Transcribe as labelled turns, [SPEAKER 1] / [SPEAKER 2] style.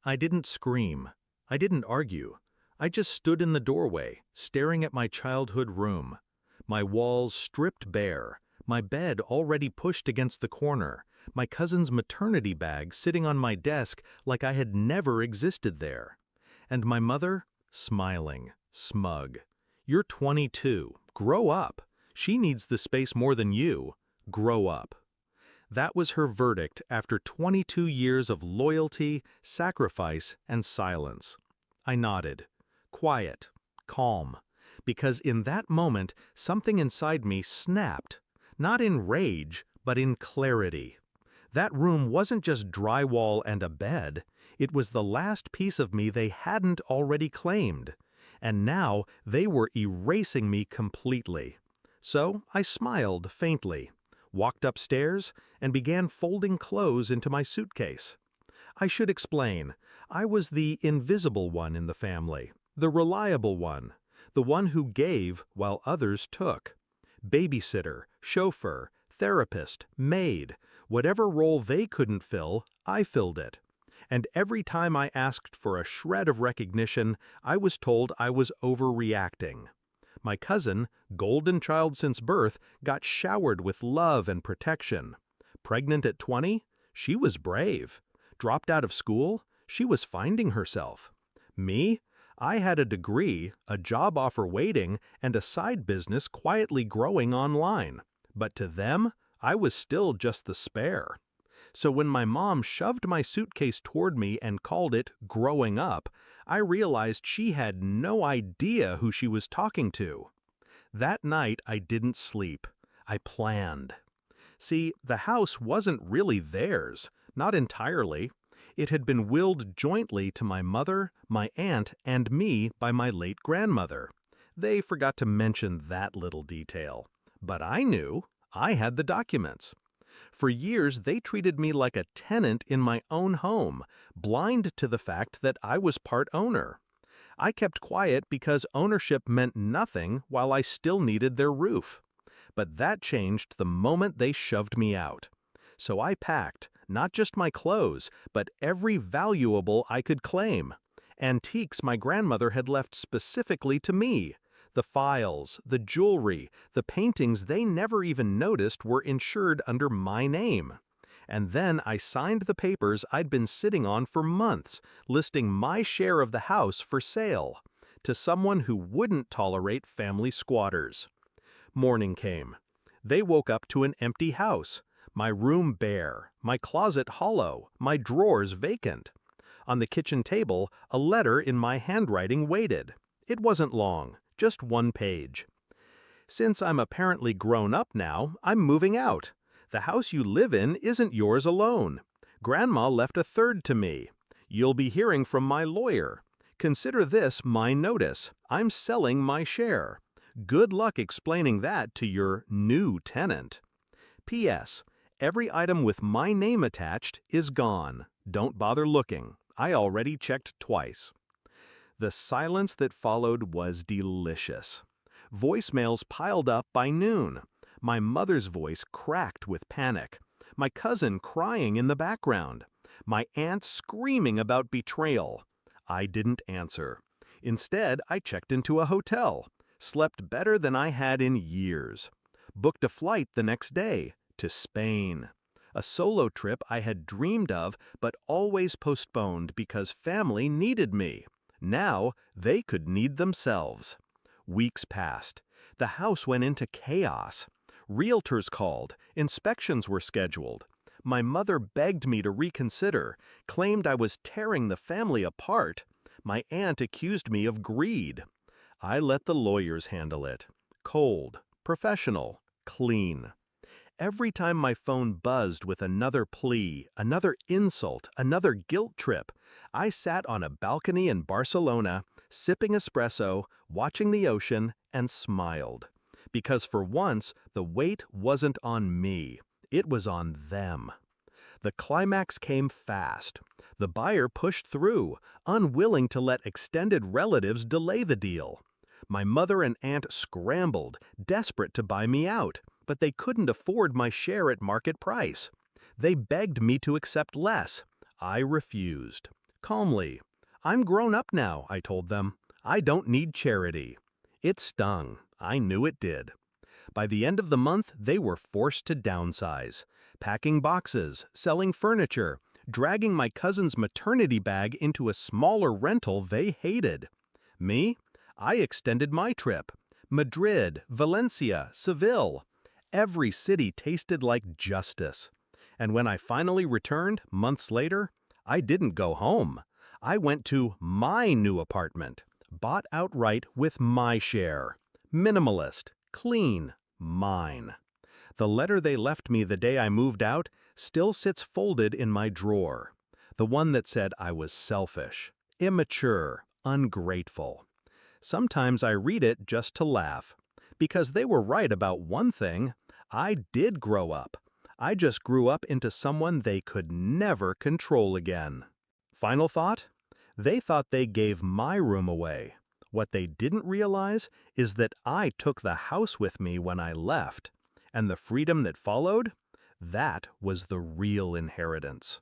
[SPEAKER 1] I didn't scream. I didn't argue. I just stood in the doorway, staring at my childhood room. My walls stripped bare, my bed already pushed against the corner, my cousin's maternity bag sitting on my desk like I had never existed there. And my mother, smiling, smug. "You're 22. Grow up. She needs the space more than you. Grow up." That was her verdict after 22 years of loyalty, sacrifice, and silence. I nodded. Quiet, calm, because in that moment something inside me snapped, not in rage, but in clarity. That room wasn't just drywall and a bed, it was the last piece of me they hadn't already claimed. And now they were erasing me completely. So I smiled faintly, walked upstairs, and began folding clothes into my suitcase. I should explain, I was the invisible one in the family, the reliable one, the one who gave while others took. Babysitter, chauffeur, therapist, maid, whatever role they couldn't fill, I filled it. And every time I asked for a shred of recognition, I was told I was overreacting. My cousin, golden child since birth, got showered with love and protection. Pregnant at 20? She was brave. Dropped out of school? She was finding herself. Me? I had a degree, a job offer waiting, and a side business quietly growing online. But to them, I was still just the spare. So when my mom shoved my suitcase toward me and called it growing up, I realized she had no idea who she was talking to. That night I didn't sleep. I planned. See, the house wasn't really theirs, not entirely. It had been willed jointly to my mother, my aunt, and me by my late grandmother. They forgot to mention that little detail. But I knew. I had the documents. For years, they treated me like a tenant in my own home, blind to the fact that I was part owner. I kept quiet because ownership meant nothing while I still needed their roof. But that changed the moment they shoved me out. So I packed, not just my clothes, but every valuable I could claim. Antiques my grandmother had left specifically to me. The files, the jewelry, the paintings they never even noticed were insured under my name. And then I signed the papers I'd been sitting on for months, listing my share of the house for sale, to someone who wouldn't tolerate family squatters. Morning came. They woke up to an empty house, my room bare, my closet hollow, my drawers vacant. On the kitchen table, a letter in my handwriting waited. It wasn't long. Just one page. "Since I'm apparently grown up now, I'm moving out. The house you live in isn't yours alone. Grandma left a third to me. You'll be hearing from my lawyer. Consider this my notice. I'm selling my share. Good luck explaining that to your new tenant. P.S. Every item with my name attached is gone. Don't bother looking. I already checked twice." The silence that followed was delicious. Voicemails piled up by noon. My mother's voice cracked with panic. My cousin crying in the background. My aunt screaming about betrayal. I didn't answer. Instead, I checked into a hotel. Slept better than I had in years. Booked a flight the next day to Spain. A solo trip I had dreamed of but always postponed because family needed me. Now, they could need themselves. Weeks passed. The house went into chaos. Realtors called. Inspections were scheduled. My mother begged me to reconsider, claimed I was tearing the family apart. My aunt accused me of greed. I let the lawyers handle it. Cold, professional, clean. Every time my phone buzzed with another plea, another insult, another guilt trip, I sat on a balcony in Barcelona, sipping espresso, watching the ocean, and smiled. Because for once, the weight wasn't on me. It was on them. The climax came fast. The buyer pushed through, unwilling to let extended relatives delay the deal. My mother and aunt scrambled, desperate to buy me out, but they couldn't afford my share at market price. They begged me to accept less. I refused. Calmly. "I'm grown up now," I told them. "I don't need charity." It stung. I knew it did. By the end of the month, they were forced to downsize, packing boxes, selling furniture, dragging my cousin's maternity bag into a smaller rental they hated. Me? I extended my trip. Madrid, Valencia, Seville. Every city tasted like justice. And when I finally returned, months later, I didn't go home. I went to my new apartment, bought outright with my share. Minimalist, clean, mine. The letter they left me the day I moved out still sits folded in my drawer. The one that said I was selfish, immature, ungrateful. Sometimes I read it just to laugh. Because they were right about one thing, I did grow up. I just grew up into someone they could never control again. Final thought? They thought they gave my room away. What they didn't realize is that I took the house with me when I left. And the freedom that followed? That was the real inheritance.